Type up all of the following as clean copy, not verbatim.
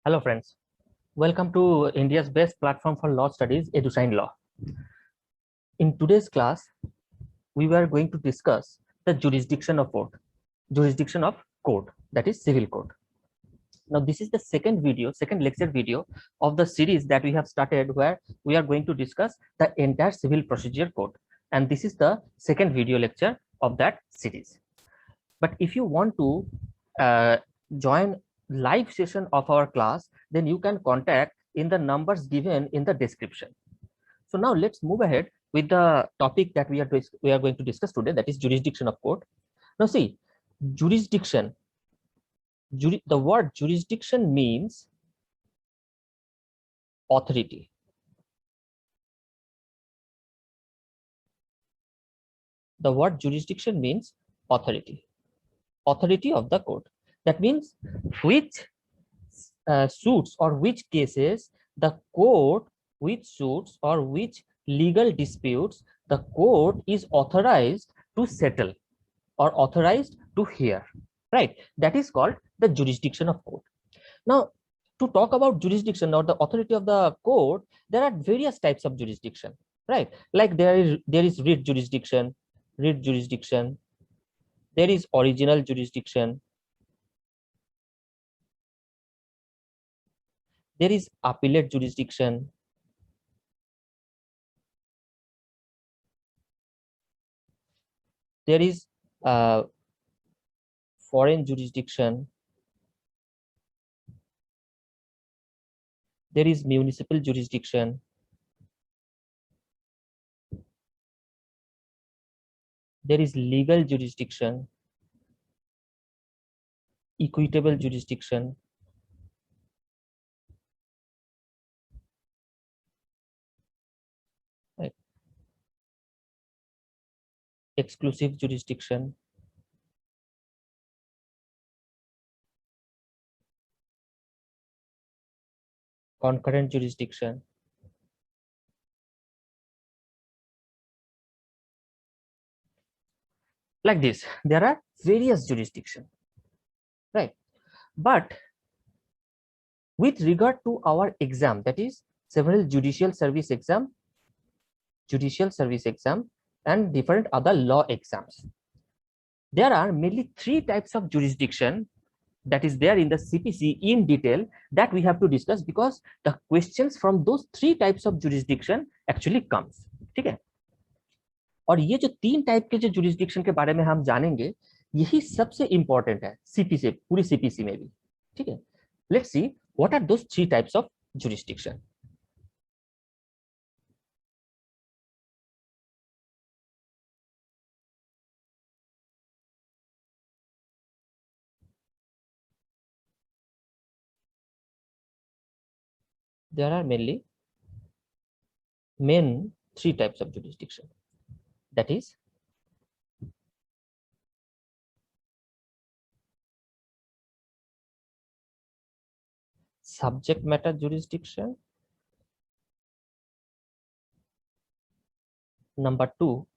Hello friends, welcome to India's best platform for law studies, EduSign Law. In today's class, we were going to discuss the jurisdiction of court, that is civil court. Now this is the second lecture video of the series that we have started, where we are going to discuss the entire civil procedure code, and this is the second video lecture of that series. But if you want to join live session of our class, then you can contact in the numbers given in the description. So now let's move ahead with the topic that we are going to discuss today, that is jurisdiction of court. Now see, jurisdiction, the word jurisdiction means authority. The word jurisdiction means authority of the court. That means which suits or which cases the court, which suits or which legal disputes the court is authorized to settle or authorized to hear, right? That is called the jurisdiction of court. Now, to talk about jurisdiction or the authority of the court, there are various types of jurisdiction, right? Like there is writ jurisdiction, there is original jurisdiction, there is appellate jurisdiction, there is foreign jurisdiction, there is municipal jurisdiction, there is legal jurisdiction, equitable jurisdiction, right? Exclusive jurisdiction, concurrent jurisdiction, like this. There are various jurisdictions, right? But with regard to our exam, that is several judicial service exam, and different other law exams, there are mainly three types of jurisdiction that is there in the CPC in detail that we have to discuss, because the questions from those three types of jurisdiction actually comes. ठीक है? और ये जो तीन type के जो jurisdiction के बारे में हम जानेंगे, यही सबसे इंपॉर्टेंट है सीपीसी, पूरी सीपीसी में भी. ठीक है? Let's see what are those three types of jurisdiction. There are mainly main three types of jurisdiction, that is subject matter jurisdiction, number 2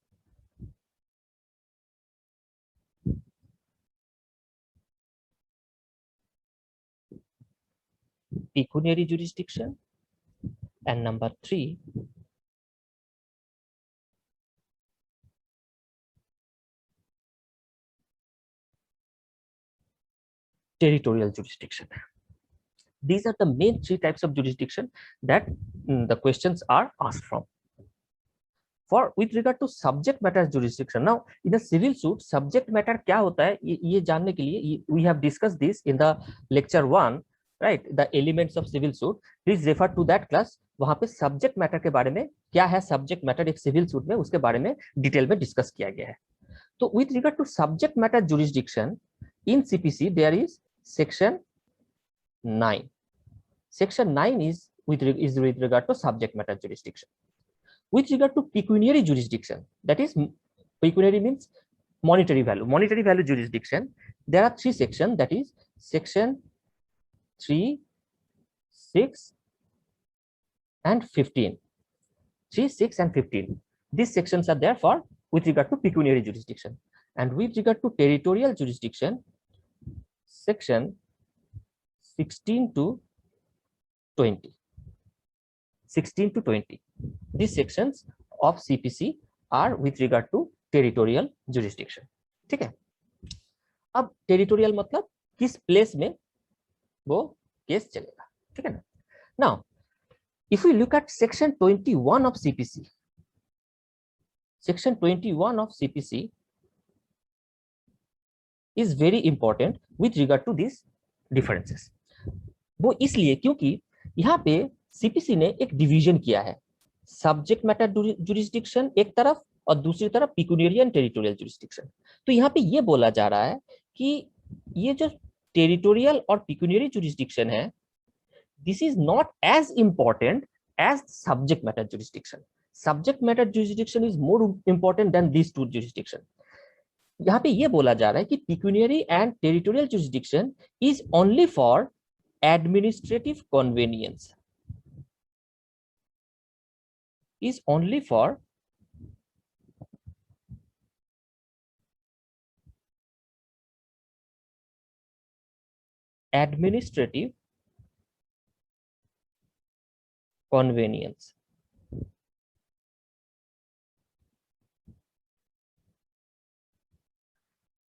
pecuniary jurisdiction, and number 3 territorial jurisdiction. These are the main three types of jurisdiction that the questions are asked from. For with regard to subject matter jurisdiction, now in a civil suit subject matter क्या होता है ये जानने के लिए we have discussed this in the lecture 1, right? The elements of civil suit, please refer to that class. वहां पे subject matter के बारे में क्या है, subject matter एक civil suit में, उसके बारे में डिटेल में डिस्कस किया गया है. तो with regard to subject matter jurisdiction in CPC there is section 9. Section 9 is with regard to subject matter jurisdiction. With regard to pecuniary jurisdiction, that is pecuniary means monetary value jurisdiction, there are three sections, that is section 3, 6 and 15. 3, 6 and 15. These sections are there for with regard to pecuniary jurisdiction. And with regard to territorial jurisdiction, section 16 to 20, 16 to 20. These sections of CPC are with regard to territorial jurisdiction. ठीक है, अब territorial मतलब किस place में वो case चलेगा। ठीक है ना। Now if you look at section 21 of CPC, section 21 of CPC is very important with regard to this differences. वो इसलिए क्योंकि यहाँ पे सीपीसी ने एक डिवीजन किया है, सब्जेक्ट मैटर जुरिस्डिक्शन एक तरफ और दूसरी तरफ पिक्यूनियरी टेरिटोरियल जुरिस्डिक्शन। तो यहाँ पे ये बोला जा रहा है कि ये जो टेरिटोरियल और पिक्यूनियरी जुरिस्डिक्शन है, this is not as important as subject matter jurisdiction. Subject matter jurisdiction is more important than this two jurisdiction. यहाँ पे ये बोला जा रहा है कि pecuniary and territorial jurisdiction is only for administrative convenience, is only for administrative convenience।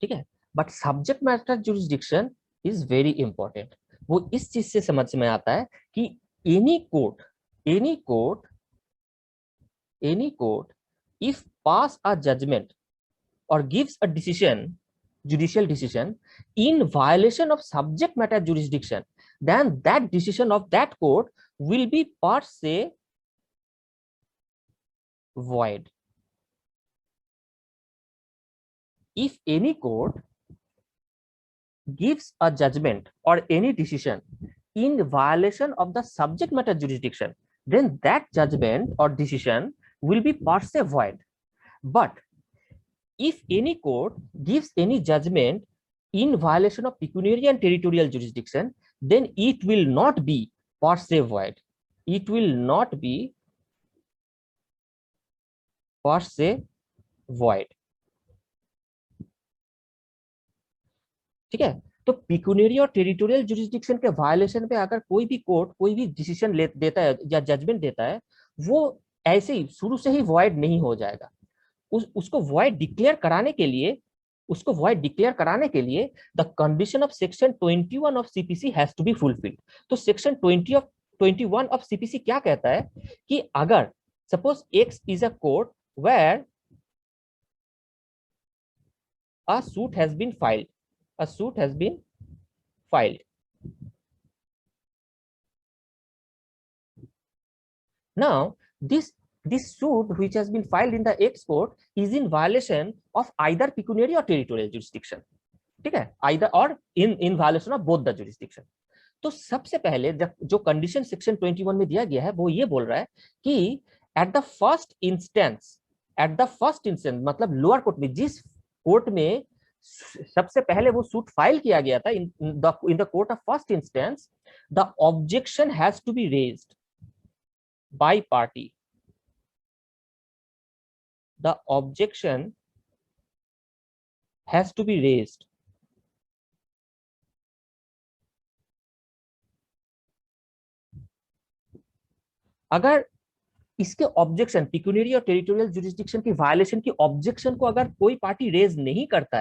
ठीक है, but subject matter jurisdiction is very important. वो इस चीज से समझ में आता है कि any court if pass a judgment or gives a decision, judicial decision in violation of subject matter jurisdiction, then that decision of that court will be per se void. If any court gives a judgment or any decision in violation of the subject matter jurisdiction, then that judgment or decision will be per se void. But if any court gives any judgment in violation of pecuniary and territorial jurisdiction, then it will not be per se void. It will not be per se void. ठीक है, तो पिक्यूनियरी और territorial jurisdiction के violation पे अगर कोई भी court कोई भी डिसीजन देता है या जजमेंट देता है, वो ऐसे ही शुरू से ही वॉइड नहीं हो जाएगा। उसको वॉइड डिक्लेयर कराने के लिए the condition of section 21 of CPC has to be fulfilled. तो सेक्शन 21 ऑफ सीपीसी क्या कहता है कि अगर suppose X is a court where a suit has been filed, a suit has been filed. Now this suit which has been filed in the X court is in violation of either pecuniary or territorial jurisdiction. ठीक है, either or in violation of both the jurisdiction. तो सबसे पहले जो condition section 21 में दिया गया है वो ये बोल रहा है कि एट द फर्स्ट इंस्टेंस मतलब लोअर कोर्ट में, जिस कोर्ट में सबसे पहले वो सूट फाइल किया गया था, in the court of first instance, the objection has to be raised by party. The objection has to be raised अगर इसके ऑब्जेक्शन पिक्यूनियरी और टेरिटोरियल जुरिस्डिक्शन की वायलेशन की ऑब्जेक्शन को अगर कोई पार्टी रेज नहीं करता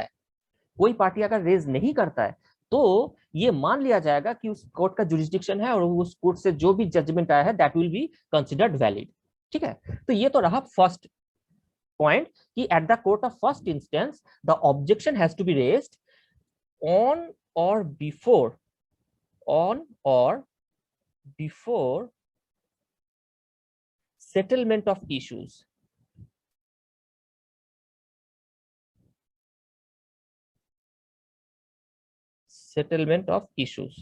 है, तो ये मान लिया जाएगा कि उस कोर्ट का जुरिस्डिक्शन है और उस कोर्ट से जो भी जजमेंट आया है that will be considered valid. ठीक है, तो ये तो रहा फर्स्ट पॉइंट कि at the court of first instance the objection has to be raised on और before settlement of issues. Settlement of issues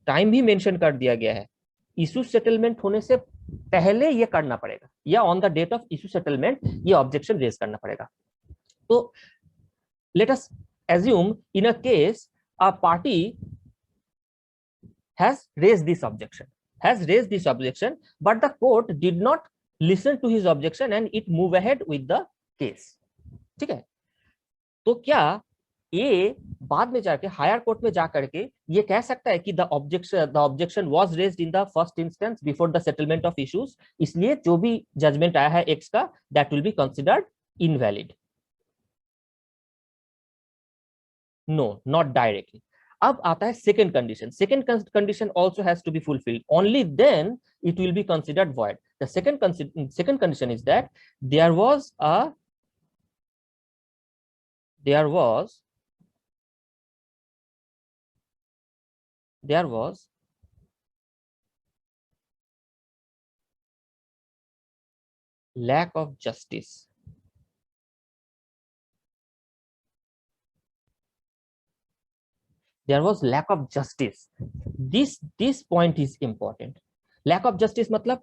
time भी मेंशन कर दिया गया है। इशू सेटलमेंट होने से पहले ये करना पड़ेगा या on the date of issue settlement ये ऑब्जेक्शन रेज करना पड़ेगा। तो let us assume in a case a party has raised this objection, but the court did not listen to his objection and it move ahead with the case। ठीक है, तो क्या ए बाद में जाके हायर कोर्ट में जाकर के ये कह सकता है कि the objection was raised in the first instance before the settlement of issues, इसलिए जो भी जजमेंट आया है एक्स का that will be considered invalid. No, not directly. अब आता है second condition. Second condition also has to be fulfilled, only then it will be considered void. The second condition is that there was a there was there was lack of justice. There was lack of justice. This point is important. Lack of justice मतलब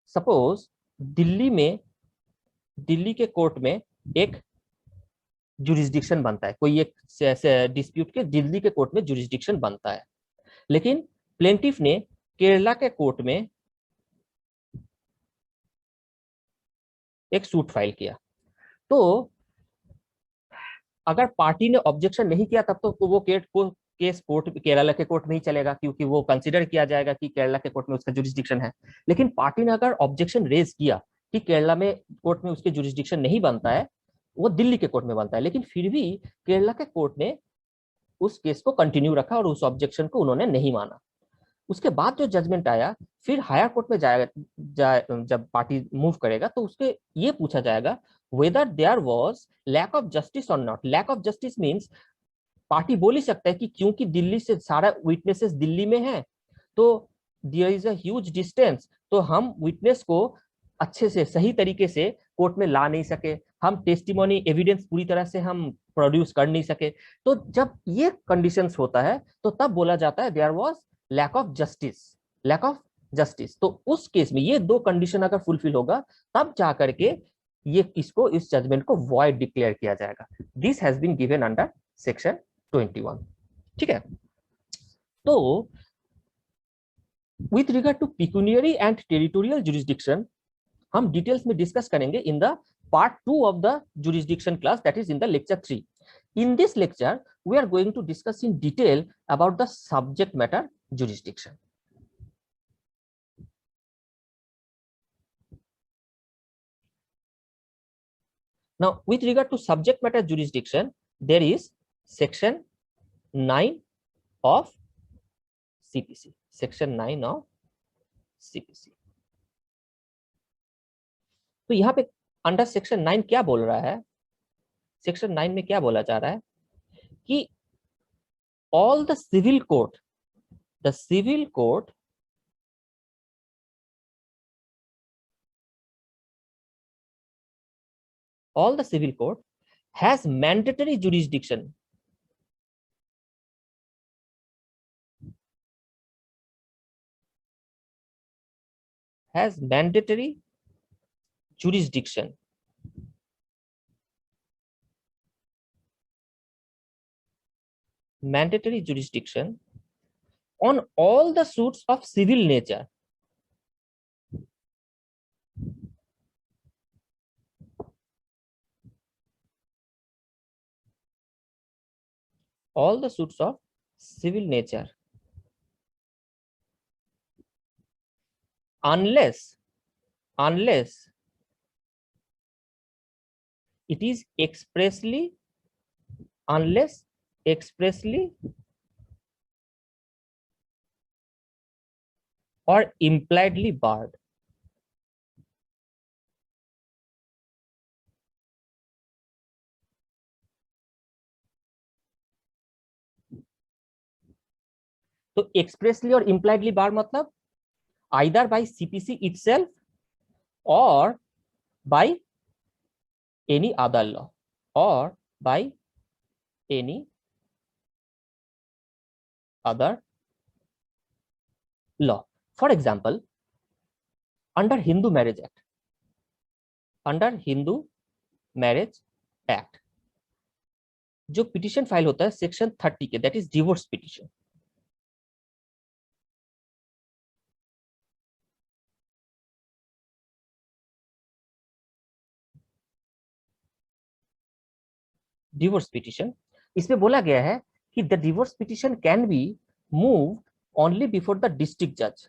suppose Delhi के court में एक jurisdiction बनता है, कोई एक dispute के दिल्ली के कोर्ट में जुरिस्डिक्शन बनता है, लेकिन प्लेंटिफ ने केरला के कोर्ट में एक सूट फाइल किया। तो अगर पार्टी ने ऑब्जेक्शन नहीं किया तब तो वो केस कोर्ट केरला के कोर्ट में ही चलेगा, क्योंकि वो कंसीडर किया जाएगा कि केरला के कोर्ट में उसका जुरिस्डिक्शन है। लेकिन पार्टी ने अगर ऑब्जेक्शन रेज किया कि केरला में कोर्ट में उसके जुरिस्डिक्शन नहीं बनता है, वो दिल्ली के कोर्ट में बनता है, लेकिन फिर भी केरला के कोर्ट ने उस केस को कंटिन्यू रखा और उस ऑब्जेक्शन को उन्होंने नहीं माना। उसके बाद जो जजमेंट आया, फिर हायर कोर्ट में जब पार्टी मूव करेगा तो उसके ये पूछा जाएगा whether there was lack of justice or not. lack of justice means party बोल ही सकता है कि क्योंकि दिल्ली से सारा विटनेसेस दिल्ली में है, तो there is a huge distance, तो हम विटनेस को अच्छे से सही तरीके से कोर्ट में ला नहीं सके, हम टेस्टिमोनी एविडेंस पूरी तरह से हम प्रोड्यूस कर नहीं सके। तो जब ये कंडीशंस होता है तो तब बोला जाता है there was lack of justice. Lack of justice, तो उस केस में ये दो कंडीशन अगर फुलफिल होगा तब जाकर के ये इसको इस जजमेंट को वॉइड डिक्लेयर किया जाएगा। This has been given under section 21। ठीक है, तो with regard to pecuniary and territorial jurisdiction हम डिटेल्स में डिस्कस करेंगे in the part 2 of the jurisdiction class, that is in the lecture 3। In this lecture we are going to discuss in detail about the subject matter jurisdiction. Now with regard to subject matter jurisdiction, there is section 9 of CPC. section 9 of CPC. तो यहाँ पे under section 9 क्या बोल रहा है? Section 9 में क्या बोला जा रहा है कि all the civil court has mandatory jurisdiction on all the suits of civil nature. All the suits of civil nature, unless it is expressly or impliedly barred. तो एक्सप्रेसली और इम्प्लाइडली बार मतलब either by CPC itself or by any other law or by any other law. For example, under Hindu Marriage Act जो petition file होता है section 30 के, that is divorce petition, divorce petition, इसमें बोला गया है कि the divorce petition can be move only before the district जज।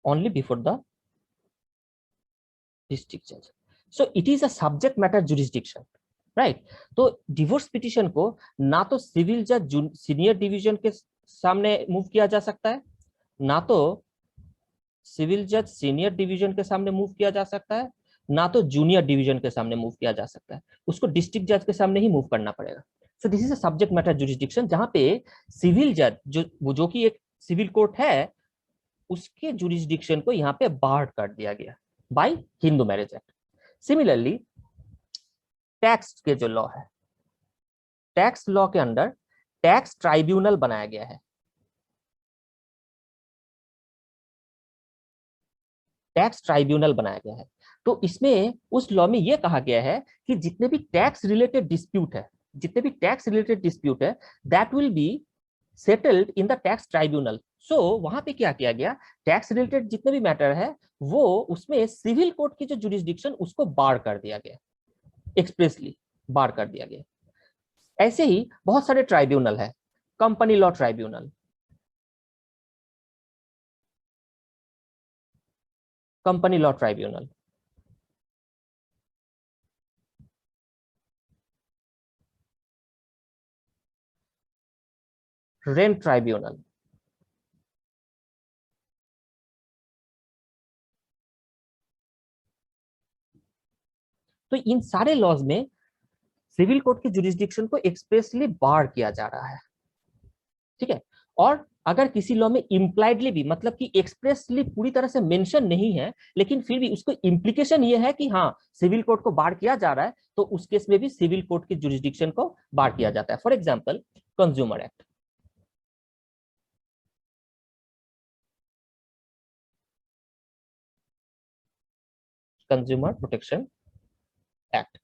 ओनली बिफोर द डिस्ट्रिक्ट जज, so it is a subject matter jurisdiction, right. तो डिवोर्स पिटिशन को ना तो सिविल जज सीनियर डिवीजन के सामने मूव किया जा सकता है, ना तो सिविल जज सीनियर डिवीजन के सामने मूव किया जा सकता है, ना तो जूनियर डिवीजन के सामने मूव किया जा सकता है, उसको डिस्ट्रिक्ट जज के सामने ही मूव करना पड़ेगा। सो this is a subject matter jurisdiction, जहां पे सिविल जज जो कि एक सिविल कोर्ट है, उसके जुरिस्डिक्शन को यहाँ पे बाहर कर दिया गया by Hindu marriage act. Similarly tax के जो लॉ है, टैक्स लॉ के अंदर टैक्स ट्राइब्यूनल बनाया गया है। टैक्स ट्राइब्यूनल बनाया गया है, तो इसमें उस लॉ में यह कहा गया है कि जितने भी टैक्स रिलेटेड डिस्प्यूट है, जितने भी टैक्स रिलेटेड डिस्प्यूट है, that will be settled in the tax tribunal. So वहां पे क्या किया गया, टैक्स रिलेटेड जितने भी मैटर है वो उसमें सिविल कोर्ट की जो जुरिस्डिक्शन उसको बार कर दिया गया, एक्सप्रेसली बार कर दिया गया। ऐसे ही बहुत सारे ट्राइब्यूनल है, company law tribunal, company law tribunal, rent tribunal. तो इन सारे लॉज में सिविल कोर्ट की जुरिस्डिक्शन को एक्सप्रेसली बार किया जा रहा है, ठीक है। और अगर किसी लॉ में इम्प्लाइडली भी, मतलब कि एक्सप्रेसली पूरी तरह से मेंशन नहीं है, लेकिन फिर भी उसको इम्प्लीकेशन ये है कि हाँ सिविल कोर्ट को बार किया जा रहा है, तो उस केस में भी सिविल कोर्ट की जुरिस्डिक्शन को बार किया जाता है। For example consumer act, consumer protection act,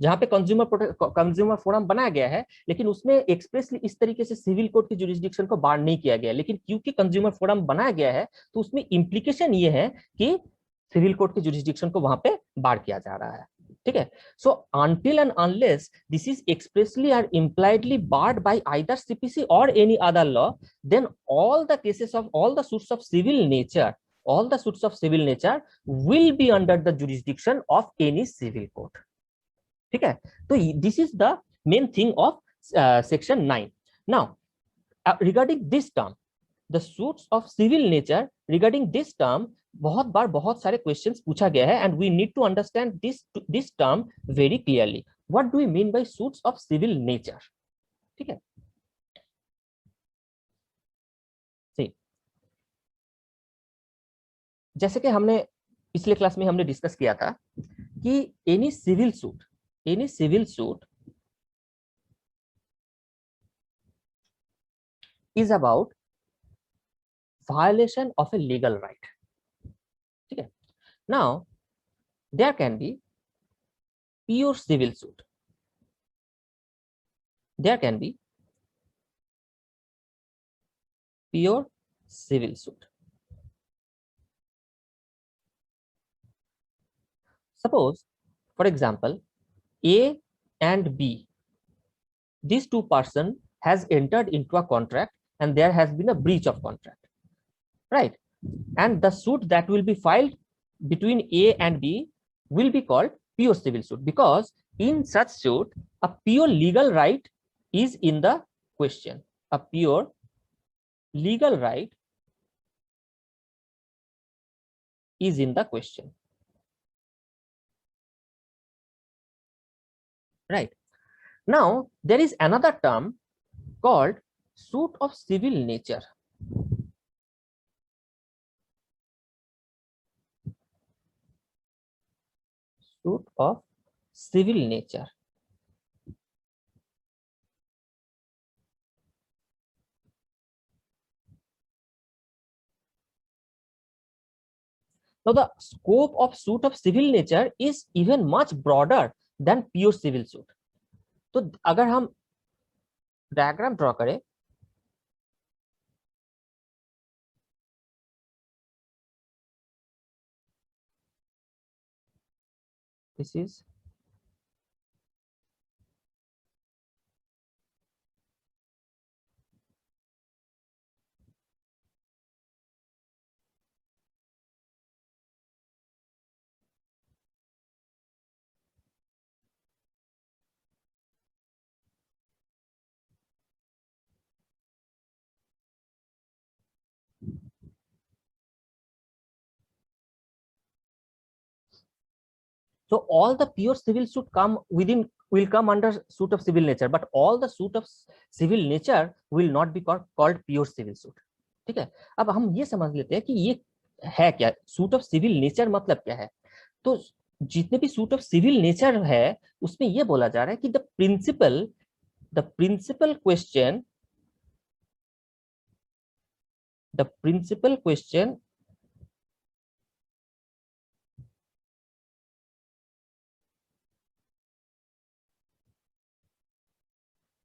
जहां पे कंज्यूमर फोरम बनाया गया है, लेकिन उसमें एक्सप्रेसली इस तरीके से सिविल कोर्ट की जुरिस्डिक्शन को बार नहीं किया गया, लेकिन क्योंकि कंज्यूमर फोरम बनाया गया है तो उसमें इंप्लीकेशन ये है कि सिविल कोर्ट की जुरिस्डिक्शन को वहां पे बार किया जा रहा है, ठीक है। So until and unless this is expressly और impliedly barred by either CPC और any other law, then all the cases of all the suits of civil nature, all the suits of civil nature will be under the jurisdiction of any civil court, ठीक है। तो this is the main thing of section 9। Now regarding this term the suits of civil nature, regarding this term बहुत बार बहुत सारे questions पूछा गया है, and we need to understand this term very clearly. What do we mean by suits of civil nature, ठीक है। जैसे कि हमने पिछले क्लास में हमने डिस्कस किया था कि any civil suit is about violation of a legal right, ठीक है। Now there can be pure civil suit, there can be pure civil suit. Suppose for example A and B, these two person has entered into a contract and there has been a breach of contract, right? And the suit that will be filed between A and B will be called pure civil suit, because in such suit a pure legal right is in the question, a pure legal right is in the question, right? Now there is another term called suit of civil nature. Suit of civil nature. Now the scope of suit of civil nature is even much broader than pure civil suit. तो अगर हम diagram draw करें, This is so all the pure civil suit come within will come under suit of civil nature, but all the suit of civil nature will not be called pure civil suit. ठीक है, अब हम ये समझ लेते हैं कि ये है क्या, सूट ऑफ सिविल नेचर मतलब क्या है। तो जितने भी सूट ऑफ सिविल नेचर है उसमें ये बोला जा रहा है कि the principal question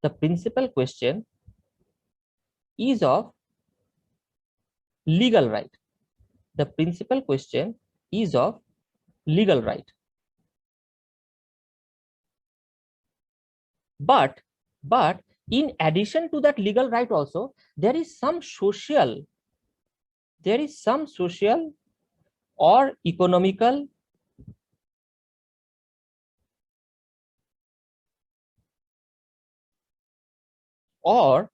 the principal question is of legal right. The principal question is of legal right. But in addition to that legal right also, there is some social or economical or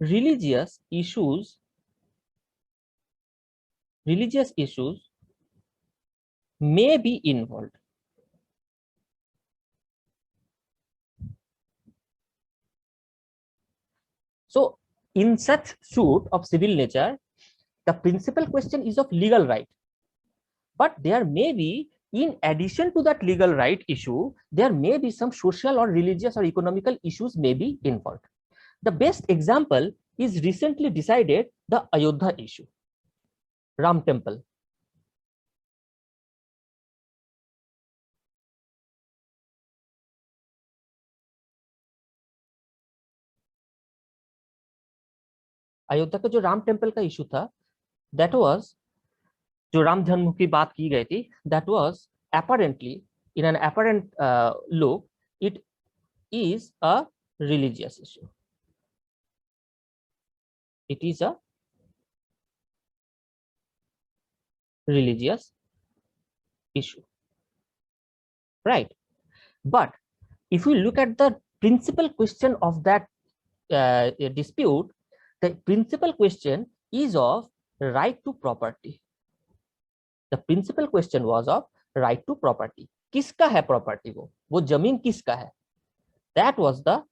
religious issues may be involved. So in such suit of civil nature, the principal question is of legal right, but there may be, in addition to that legal right issue, there may be some social or religious or economical issues may be involved. The best example is recently decided the Ayodhya issue, Ram Temple. Ayodhya का जो Ram temple का issue था, that was, जो राम जन्म की बात की गई थी, that was apparently in an apparent look it is a religious issue. It is a religious issue, right? But if we look at the principal question of that dispute, the principal question is of right to property. The principal question was of right to property. किसका है property, वो जमीन किसका है, that was the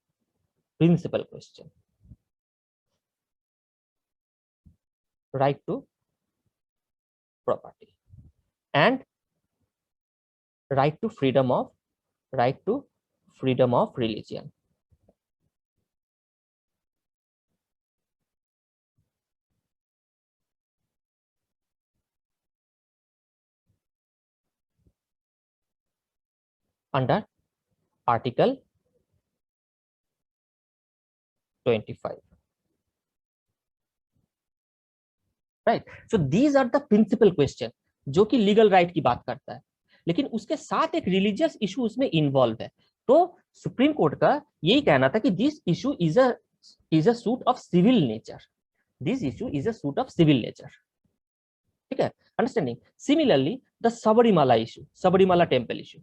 principal question. Right to property and right to freedom of religion. Under Article 25. Right. So these are the principal question जो कि legal right की बात करता है, लेकिन उसके साथ एक रिलीजियस इशू उसमें इन्वॉल्व है। तो सुप्रीम कोर्ट का यही कहना था कि this issue is a suit of civil nature, this issue is a suit of civil nature. ठीक है, understanding. Similarly the Sabarimala issue, Sabarimala temple issue,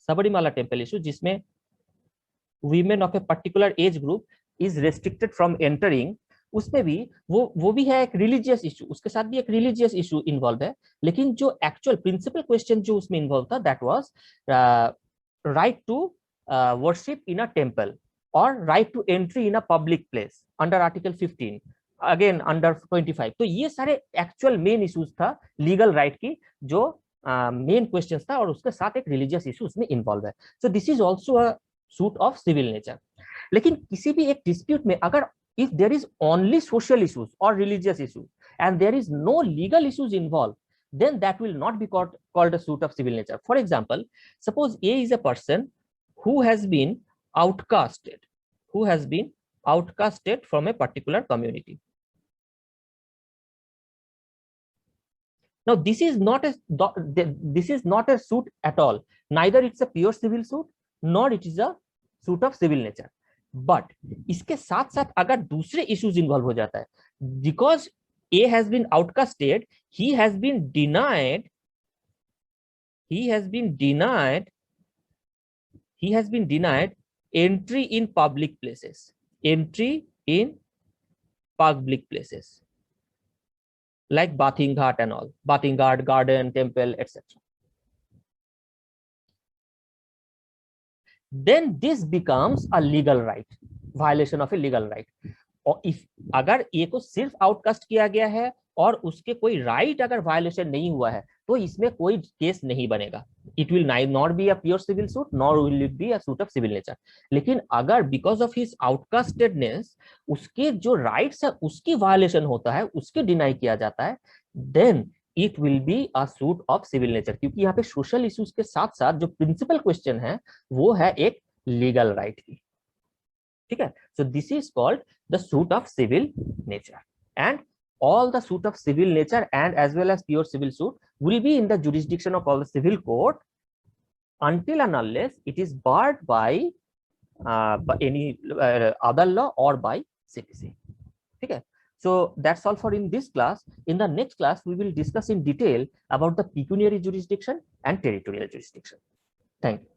Sabarimala temple issue जिसमें women of a particular age group is restricted from entering, उसमें भी वो भी है एक religious issue, उसके साथ भी एक रिलीजियस इशू इन्वॉल्व है। लेकिन जो एक्चुअल प्रिंसिपल क्वेश्चन जो उसमें इन्वॉल्व था, that was right to worship in a temple और right to entry in a public place under article 15, again under 25। तो ये सारे एक्चुअल मेन इश्यूज था लीगल राइट की, जो मेन क्वेश्चन था, और उसके साथ एक रिलीजियस इशू उसमें इन्वॉल्व है। So this is also a suit of civil nature. लेकिन किसी भी एक डिस्प्यूट में अगर if there is only social issues or religious issues and there is no legal issues involved, then that will not be called a suit of civil nature. For example, suppose A is a person who has been outcasted, who has been outcasted from a particular community. Now, this is not a suit at all. Neither it's a pure civil suit, nor it is a suit of civil nature. But इसके साथ साथ अगर दूसरे issues involve हो जाता है, because A has been outcasted, he has been denied entry in public places. Like bathing ghat and all, bathing ghat, garden, temple, etc. Then this becomes a legal right, violation of a legal right. और if अगर ए को सिर्फ outcast किया गया है और उसके कोई राइट अगर वायलेशन नहीं हुआ है, तो इसमें कोई केस नहीं बनेगा. It will not be a pure civil suit, nor will it be a suit of civil nature. लेकिन अगर बिकॉज ऑफ हिज आउटकास्टेडनेस उसके जो राइट्स है उसकी वायलेशन होता है, उसके डिनाई किया जाता है, then it will be a suit of civil nature. क्योंकि यहाँ पे सोशल इश्यूज के साथ साथ जो प्रिंसिपल क्वेश्चन है वो है एक लीगल राइट की. ठीक है. So this is called the suit of civil nature, and all the suit of civil nature and as well as pure civil suit will be in the jurisdiction of all the civil court until and unless it is barred by any other law or by CPC. Okay. So that's all for in this class. In the next class, we will discuss in detail about the pecuniary jurisdiction and territorial jurisdiction. Thank you.